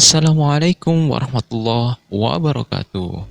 Assalamualaikum warahmatullahi wabarakatuh.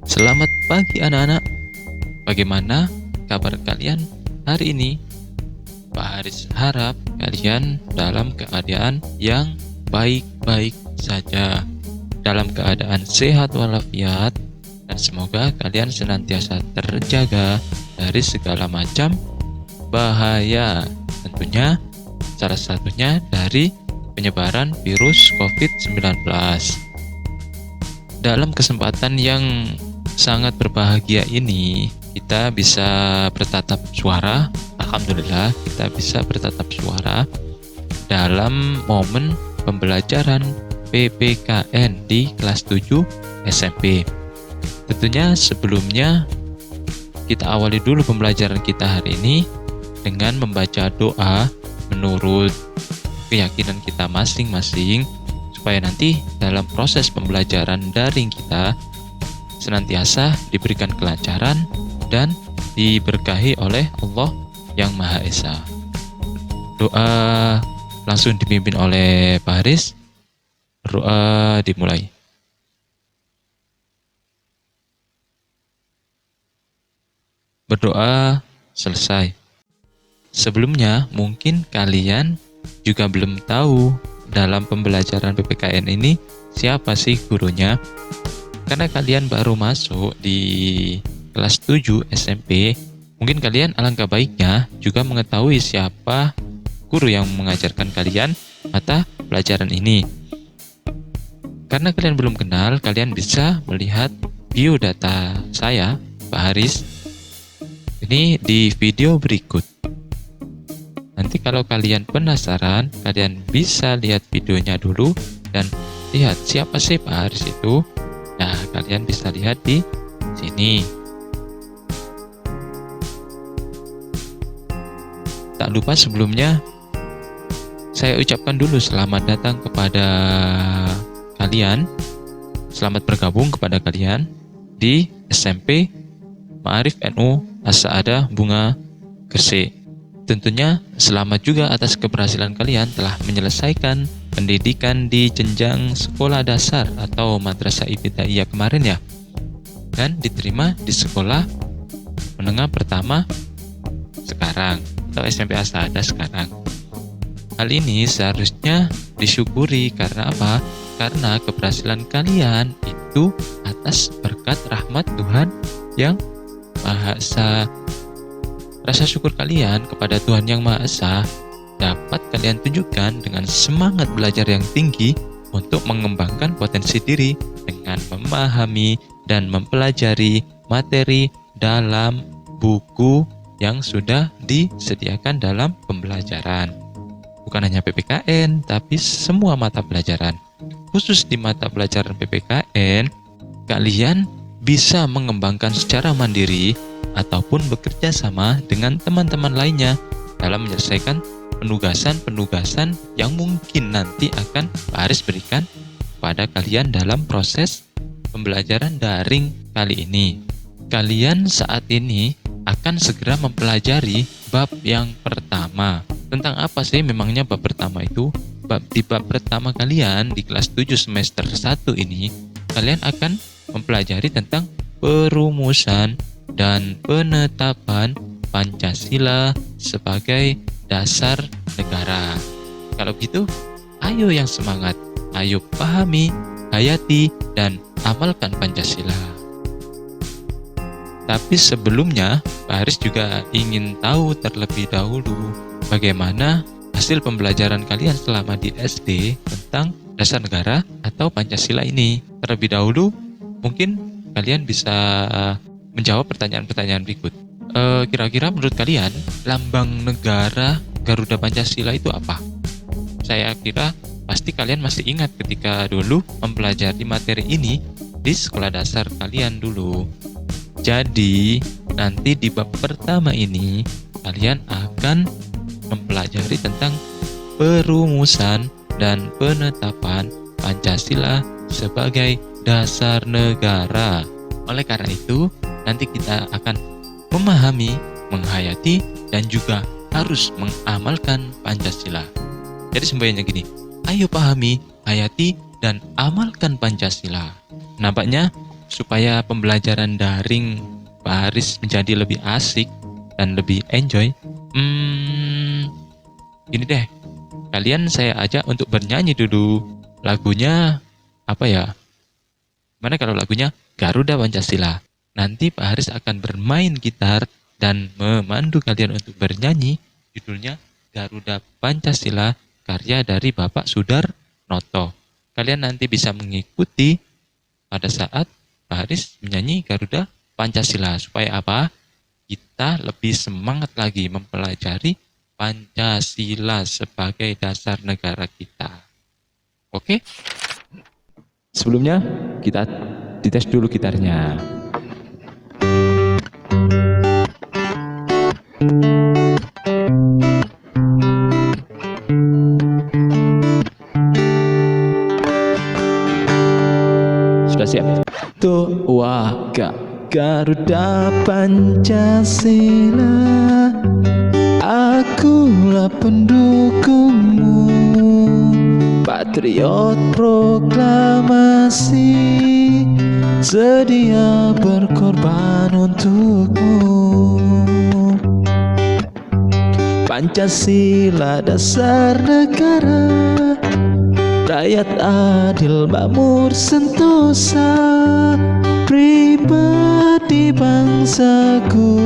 Selamat pagi anak-anak. Bagaimana kabar kalian hari ini? Pak Haris harap kalian dalam keadaan yang baik-baik saja, dalam keadaan sehat walafiat, dan semoga kalian senantiasa terjaga dari segala macam bahaya. Tentunya salah satunya dari penyebaran virus COVID-19. Dalam kesempatan yang sangat berbahagia ini, kita bisa bertatap suara. Alhamdulillah, kita bisa bertatap suara dalam momen pembelajaran PPKN di kelas 7 SMP. Tentunya sebelumnya kita awali dulu pembelajaran kita hari ini dengan membaca doa menurut keyakinan kita masing-masing, supaya nanti dalam proses pembelajaran daring kita senantiasa diberikan kelancaran dan diberkahi oleh Allah yang Maha Esa. Doa langsung dipimpin oleh Pak Haris. Doa dimulai. Berdoa selesai. Sebelumnya mungkin kalian juga belum tahu dalam pembelajaran PPKN ini siapa sih gurunya. Karena kalian baru masuk di kelas 7 SMP, mungkin kalian alangkah baiknya juga mengetahui siapa guru yang mengajarkan kalian mata pelajaran ini. Karena kalian belum kenal, kalian bisa melihat biodata saya, Pak Haris, ini di video berikut. Nanti kalau kalian penasaran, kalian bisa lihat videonya dulu dan lihat siapa sih Pak Haris itu. Nah, kalian bisa lihat di sini. Tak lupa sebelumnya, saya ucapkan dulu selamat datang kepada kalian. Selamat bergabung kepada kalian di SMP Ma'arif NU As-Sa'adah Bunga Gresik. Tentunya selamat juga atas keberhasilan kalian telah menyelesaikan pendidikan di jenjang sekolah dasar atau madrasah ibtidaiyah kemarin ya, dan diterima di sekolah menengah pertama sekarang atau SMP As-Sa'adah sekarang. Hal ini seharusnya disyukuri karena apa? Karena keberhasilan kalian itu atas berkat rahmat Tuhan yang Maha Esa. Rasa syukur kalian kepada Tuhan Yang Maha Esa dapat kalian tunjukkan dengan semangat belajar yang tinggi untuk mengembangkan potensi diri dengan memahami dan mempelajari materi dalam buku yang sudah disediakan dalam pembelajaran. Bukan hanya PPKN, tapi semua mata pelajaran. Khusus di mata pelajaran PPKN, kalian bisa mengembangkan secara mandiri ataupun bekerja sama dengan teman-teman lainnya dalam menyelesaikan penugasan-penugasan yang mungkin nanti akan Pak Haris berikan pada kalian dalam proses pembelajaran daring kali ini. Kalian saat ini akan segera mempelajari bab yang pertama. Tentang apa sih memangnya bab pertama itu? Di bab pertama kalian di kelas 7 semester 1 ini, kalian akan mempelajari tentang perumusan dan penetapan Pancasila sebagai dasar negara. Kalau gitu, ayo yang semangat, ayo pahami, hayati, dan amalkan Pancasila. Tapi sebelumnya, Pak Haris juga ingin tahu terlebih dahulu bagaimana hasil pembelajaran kalian selama di SD tentang dasar negara atau Pancasila ini. Terlebih dahulu, mungkin kalian bisa menjawab pertanyaan-pertanyaan berikut. Kira-kira menurut kalian lambang negara Garuda Pancasila itu apa? Saya kira pasti kalian masih ingat ketika dulu mempelajari materi ini di sekolah dasar kalian dulu. Jadi nanti di bab pertama ini kalian akan mempelajari tentang perumusan dan penetapan Pancasila sebagai dasar negara. Oleh karena itu, nanti kita akan memahami, menghayati, dan juga harus mengamalkan Pancasila. Jadi semboyannya gini, ayo pahami, hayati, dan amalkan Pancasila. Nampaknya supaya pembelajaran daring Pak Haris menjadi lebih asik dan lebih enjoy, ini deh, kalian saya ajak untuk bernyanyi dulu. Lagunya apa ya? Mana kalau lagunya Garuda Pancasila. Nanti Pak Haris akan bermain gitar dan memandu kalian untuk bernyanyi. Judulnya Garuda Pancasila, karya dari Bapak Sudarnoto. Kalian nanti bisa mengikuti pada saat Pak Haris menyanyi Garuda Pancasila. Supaya apa? Kita lebih semangat lagi mempelajari Pancasila sebagai dasar negara kita. Oke? Sebelumnya kita dites dulu gitarnya. Sudah siap? Tuh waka Garuda Pancasila, akulah pendukungmu, patriot proklamasi, sedia berkorban untukmu. Pancasila dasar negara, rakyat adil makmur sentosa, pribadi bangsaku.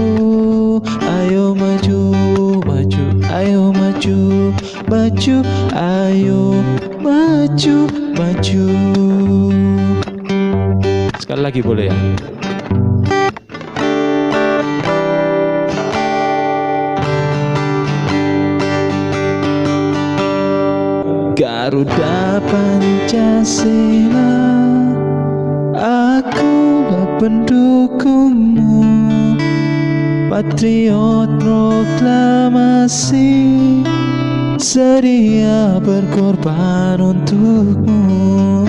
Ayo maju, maju, ayo maju, maju, ayo maju, maju. Sekali lagi boleh ya? Garuda Pancasila, akulah pendukungmu, patriot proklamasi, sedia berkorban untukmu.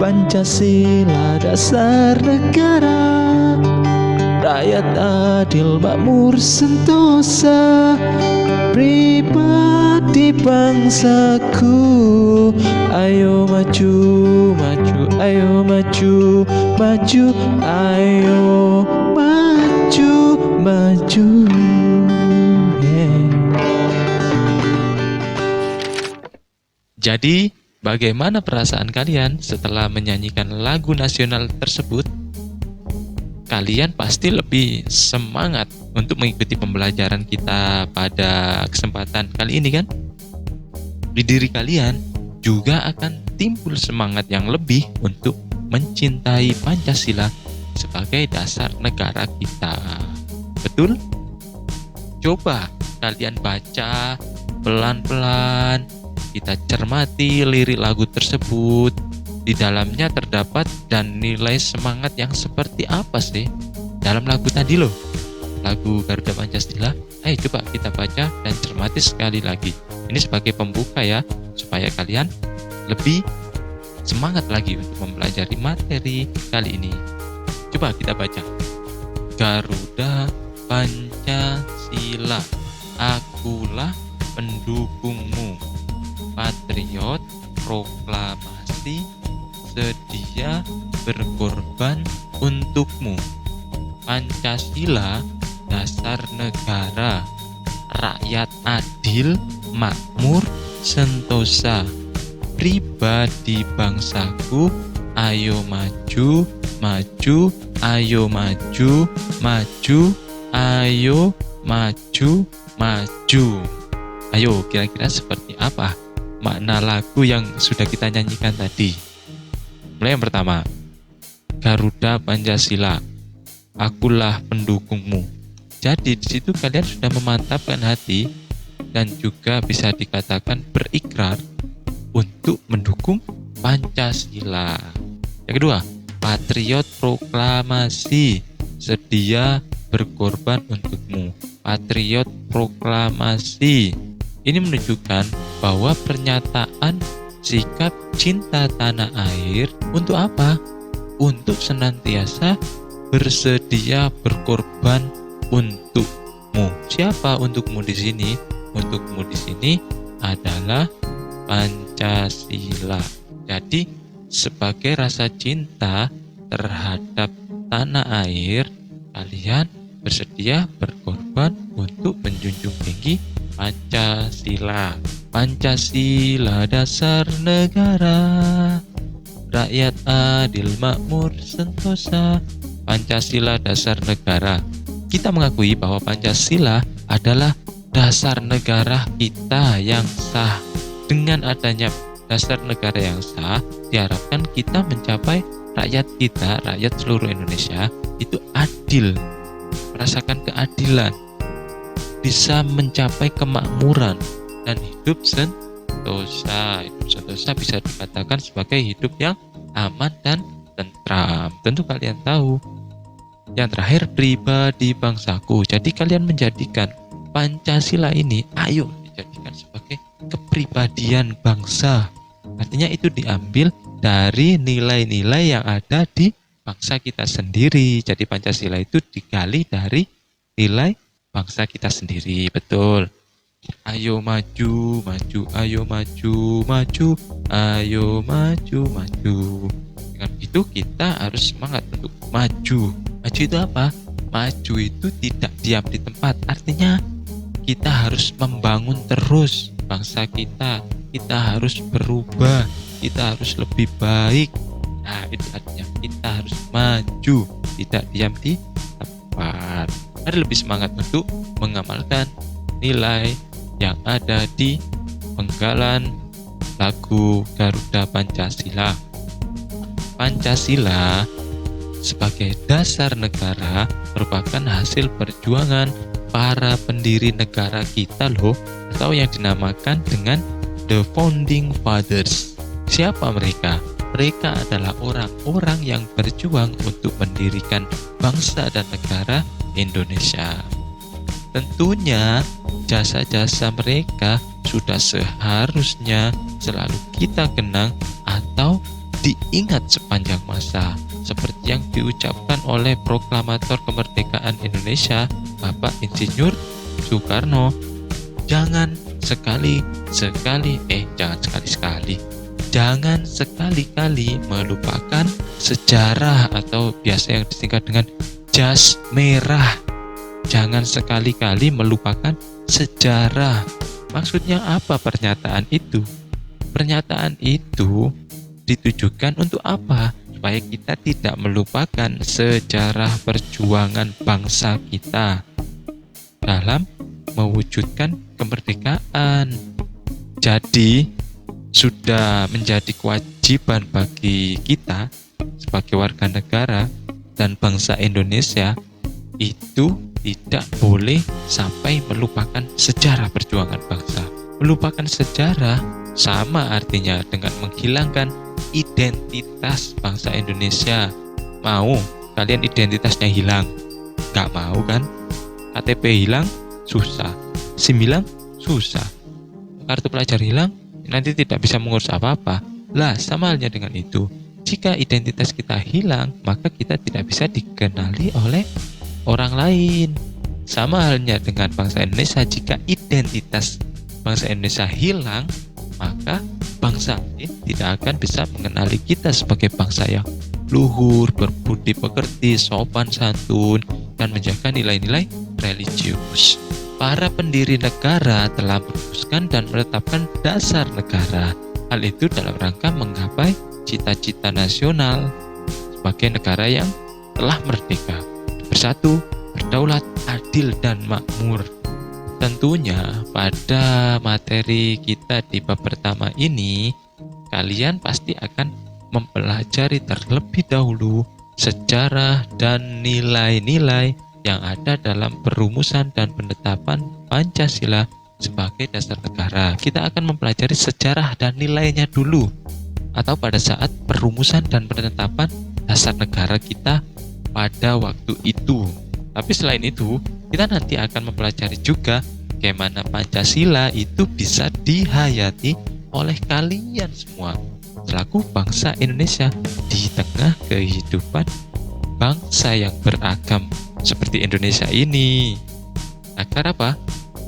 Pancasila dasar negara, rakyat adil makmur sentosa, pribadi bangsaku. Ayo maju, maju, ayo maju, maju, ayo maju, maju. Jadi, bagaimana perasaan kalian setelah menyanyikan lagu nasional tersebut? Kalian pasti lebih semangat untuk mengikuti pembelajaran kita pada kesempatan kali ini kan? Di diri kalian juga akan timbul semangat yang lebih untuk mencintai Pancasila sebagai dasar negara kita. Betul? Coba kalian baca pelan-pelan, kita cermati lirik lagu tersebut. Di dalamnya terdapat dan nilai semangat yang seperti apa sih dalam lagu tadi loh, lagu Garuda Pancasila. Ayo coba kita baca dan cermati sekali lagi. Ini sebagai pembuka ya, supaya kalian lebih semangat lagi untuk mempelajari materi kali ini. Coba kita baca. Garuda Pancasila, akulah pendukungmu, patriot proklamasi, sedia berkorban untukmu. Pancasila dasar negara, rakyat adil makmur sentosa, pribadi bangsaku. Ayo maju, maju, ayo maju, maju, ayo maju, maju. Ayo, kira-kira seperti apa makna lagu yang sudah kita nyanyikan tadi? Mulai yang pertama, Garuda Pancasila, akulah pendukungmu. Jadi di situ kalian sudah memantapkan hati dan juga bisa dikatakan berikrar untuk mendukung Pancasila. Yang kedua, patriot proklamasi, sedia berkorban untukmu. Patriot proklamasi. Ini menunjukkan bahwa pernyataan sikap cinta tanah air untuk apa? Untuk senantiasa bersedia berkorban untukmu. Siapa untukmu di sini? Untukmu di sini adalah Pancasila. Pancasila. Jadi sebagai rasa cinta terhadap tanah air, kalian bersedia berkorban untuk menjunjung tinggi Pancasila. Pancasila dasar negara, rakyat adil makmur sentosa. Pancasila dasar negara. Kita mengakui bahwa Pancasila adalah dasar negara kita yang sah. Dengan adanya dasar negara yang sah, diharapkan kita mencapai rakyat kita, rakyat seluruh Indonesia itu adil, merasakan keadilan, bisa mencapai kemakmuran dan hidup sentosa. Hidup sentosa bisa dikatakan sebagai hidup yang aman dan tentram. Tentu kalian tahu. Yang terakhir, pribadi bangsaku. Jadi kalian menjadikan Pancasila ini, ayo dijadikan sebagai kepribadian bangsa. Artinya itu diambil dari nilai-nilai yang ada di bangsa kita sendiri. Jadi Pancasila itu digali dari nilai bangsa kita sendiri. Betul. Ayo maju, maju, ayo maju, maju, ayo maju, maju. Dengan itu kita harus semangat untuk maju. Maju itu apa? Maju itu tidak diam di tempat. Artinya kita harus membangun terus bangsa kita. Kita harus berubah. Kita harus lebih baik. Nah, itu artinya kita harus maju, tidak diam di tempat. Mari lebih semangat untuk mengamalkan nilai yang ada di penggalan lagu Garuda Pancasila. Pancasila sebagai dasar negara merupakan hasil perjuangan para pendiri negara kita loh, atau yang dinamakan dengan The Founding Fathers. Siapa mereka? Mereka adalah orang-orang yang berjuang untuk mendirikan bangsa dan negara Indonesia. Tentunya jasa-jasa mereka sudah seharusnya selalu kita kenang atau diingat sepanjang masa, seperti yang diucapkan oleh proklamator kemerdekaan Indonesia, Bapak Insinyur Soekarno. Jangan sekali-kali melupakan sejarah, atau biasa yang disingkat dengan jas merah. Jangan sekali-kali melupakan sejarah. Maksudnya apa pernyataan itu? Pernyataan itu ditujukan untuk apa? Supaya kita tidak melupakan sejarah perjuangan bangsa kita dalam mewujudkan kemerdekaan. Jadi sudah menjadi kewajiban bagi kita sebagai warga negara dan bangsa Indonesia itu tidak boleh sampai melupakan sejarah perjuangan bangsa. Melupakan sejarah sama artinya dengan menghilangkan identitas bangsa Indonesia. Mau kalian identitasnya hilang? Gak mau kan? KTP hilang? Susah. SIM hilang? Susah. Kartu pelajar hilang? Nanti tidak bisa mengurus apa-apa. Lah, sama halnya dengan itu. Jika identitas kita hilang, maka kita tidak bisa dikenali oleh orang lain. Sama halnya dengan bangsa Indonesia. Jika identitas bangsa Indonesia hilang, maka bangsa ini tidak akan bisa mengenali kita sebagai bangsa yang luhur, berbudi pekerti, sopan santun, dan menjaga nilai-nilai religius. Para pendiri negara telah merumuskan dan menetapkan dasar negara. Hal itu dalam rangka menggapai cita-cita nasional sebagai negara yang telah merdeka, bersatu, berdaulat, adil, dan makmur. Tentunya pada materi kita di bab pertama ini, kalian pasti akan mempelajari terlebih dahulu sejarah dan nilai-nilai yang ada dalam perumusan dan penetapan Pancasila sebagai dasar negara. Kita akan mempelajari sejarah dan nilainya dulu, atau pada saat perumusan dan penetapan dasar negara kita pada waktu itu. Tapi selain itu, kita nanti akan mempelajari juga bagaimana Pancasila itu bisa dihayati oleh kalian semua selaku bangsa Indonesia di tengah kehidupan bangsa yang beragam seperti Indonesia ini. Agar apa?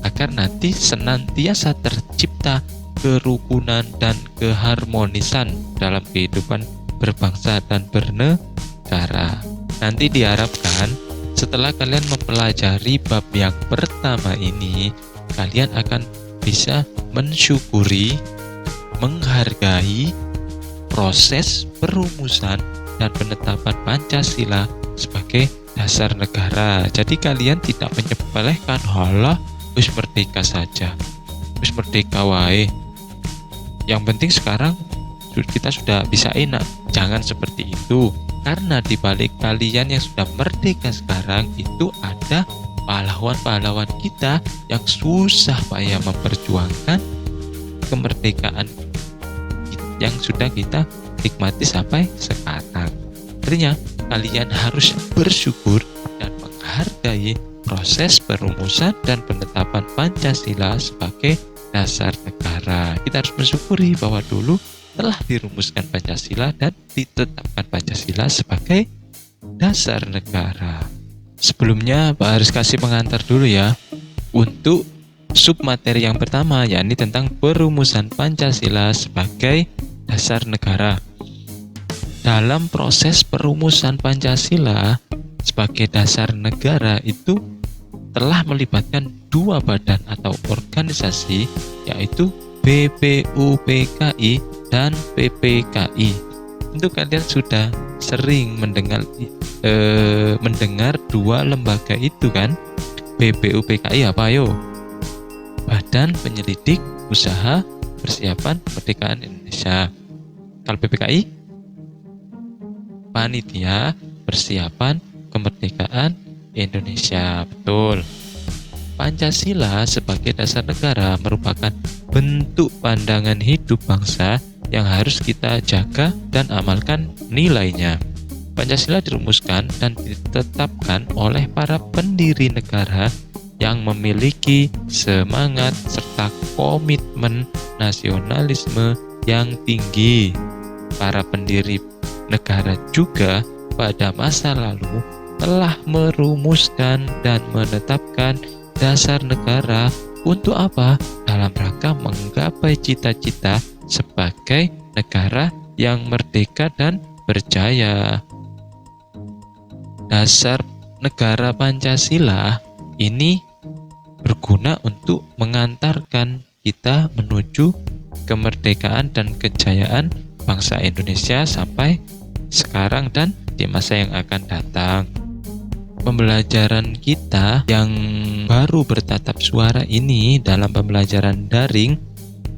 Agar nanti senantiasa tercipta kerukunan dan keharmonisan dalam kehidupan berbangsa dan bernegara. Nanti diharapkan setelah kalian mempelajari bab yang pertama ini, kalian akan bisa mensyukuri, menghargai proses perumusan dan penetapan Pancasila sebagai dasar negara. Jadi kalian tidak menyepelekan, halah wis merdeka saja, wis merdeka wae, yang penting sekarang kita sudah bisa enak. Jangan seperti itu, karena di balik kalian yang sudah merdeka sekarang itu ada pahlawan-pahlawan kita yang susah payah memperjuangkan kemerdekaan yang sudah kita nikmati sampai sekarang. Artinya kalian harus bersyukur dan menghargai proses perumusan dan penetapan Pancasila sebagai dasar negara. Kita harus bersyukuri bahwa dulu telah dirumuskan Pancasila dan ditetapkan Pancasila sebagai dasar negara. Sebelumnya Pak Haris kasih pengantar dulu ya untuk submateri yang pertama, yakni tentang perumusan Pancasila sebagai dasar negara. Dalam proses perumusan Pancasila sebagai dasar negara itu telah melibatkan dua badan atau organisasi, yaitu BPUPKI dan PPKI. Tentu kalian sudah sering mendengar dua lembaga itu kan. BPUPKI apa yo? Badan Penyelidik Usaha Persiapan Kemerdekaan Indonesia. Kalau PPKI, Panitia Persiapan Kemerdekaan Indonesia. Betul. Pancasila sebagai dasar negara merupakan bentuk pandangan hidup bangsa yang harus kita jaga dan amalkan nilainya. Pancasila dirumuskan dan ditetapkan oleh para pendiri negara yang memiliki semangat serta komitmen nasionalisme yang tinggi. Para pendiri negara juga pada masa lalu telah merumuskan dan menetapkan dasar negara untuk apa? Dalam rangka menggapai cita-cita sebagai negara yang merdeka dan berjaya. Dasar negara Pancasila ini berguna untuk mengantarkan kita menuju kemerdekaan dan kejayaan bangsa Indonesia sampai sekarang dan di masa yang akan datang. Pembelajaran kita yang baru bertatap suara ini dalam pembelajaran daring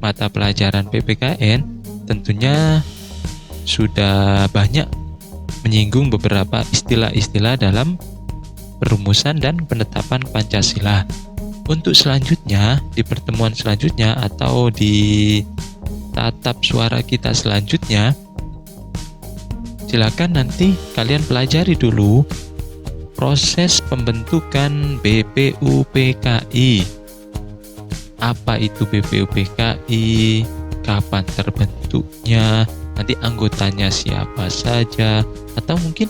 mata pelajaran PPKN tentunya sudah banyak menyinggung beberapa istilah-istilah dalam perumusan dan penetapan Pancasila. Untuk selanjutnya, di pertemuan selanjutnya atau di tatap suara kita selanjutnya, silakan nanti kalian pelajari dulu proses pembentukan BPUPKI. Apa itu BPUPKI? Kapan terbentuknya? Nanti anggotanya siapa saja? Atau mungkin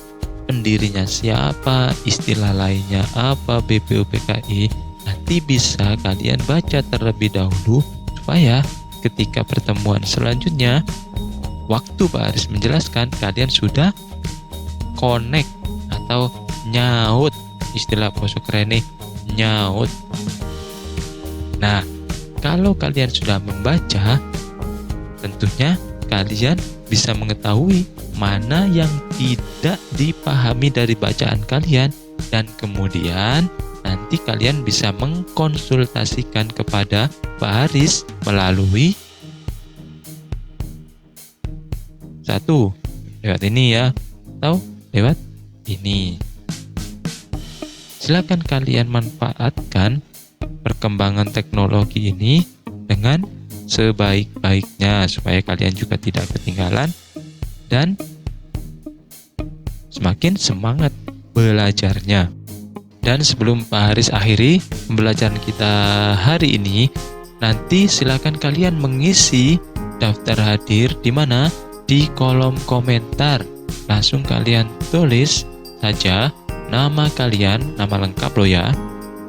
pendirinya siapa? Istilah lainnya apa BPUPKI? Nanti bisa kalian baca terlebih dahulu supaya ketika pertemuan selanjutnya waktu Pak Haris menjelaskan kalian sudah connect atau nyaut, istilah bosok keren nyaut. Nah, kalau kalian sudah membaca, tentunya kalian bisa mengetahui mana yang tidak dipahami dari bacaan kalian, dan kemudian nanti kalian bisa mengkonsultasikan kepada Pak Haris melalui satu lewat ini ya, atau lewat ini. Silakan kalian manfaatkan perkembangan teknologi ini dengan sebaik-baiknya supaya kalian juga tidak ketinggalan dan semakin semangat belajarnya. Dan sebelum Pak Haris akhiri pembelajaran kita hari ini, nanti silakan kalian mengisi daftar hadir di mana? Di kolom komentar. Langsung kalian tulis saja nama kalian, nama lengkap loh ya.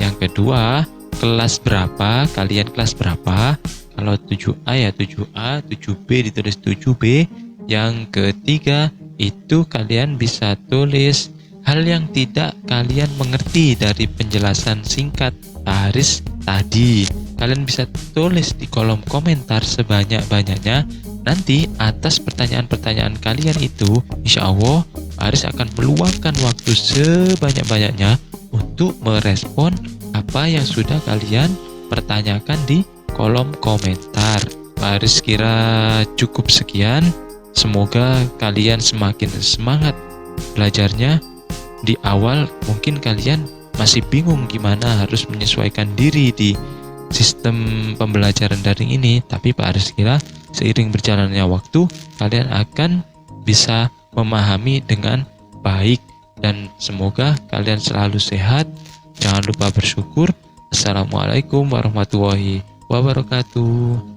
Yang kedua, kelas berapa, kalian kelas berapa. Kalau 7A ya 7A, 7B ditulis 7B. Yang ketiga itu kalian bisa tulis hal yang tidak kalian mengerti dari penjelasan singkat Pak Haris tadi. Kalian bisa tulis di kolom komentar sebanyak-banyaknya. Nanti atas pertanyaan-pertanyaan kalian itu, insya Allah Pak Haris akan meluangkan waktu sebanyak-banyaknya untuk merespon apa yang sudah kalian pertanyakan di kolom komentar. Pak Haris kira cukup sekian. Semoga kalian semakin semangat belajarnya. Di awal mungkin kalian masih bingung gimana harus menyesuaikan diri di sistem pembelajaran daring ini, tapi Pak Haris kira seiring berjalannya waktu kalian akan bisa memahami dengan baik, dan semoga kalian selalu sehat. Jangan lupa bersyukur. Assalamualaikum warahmatullahi wabarakatuh.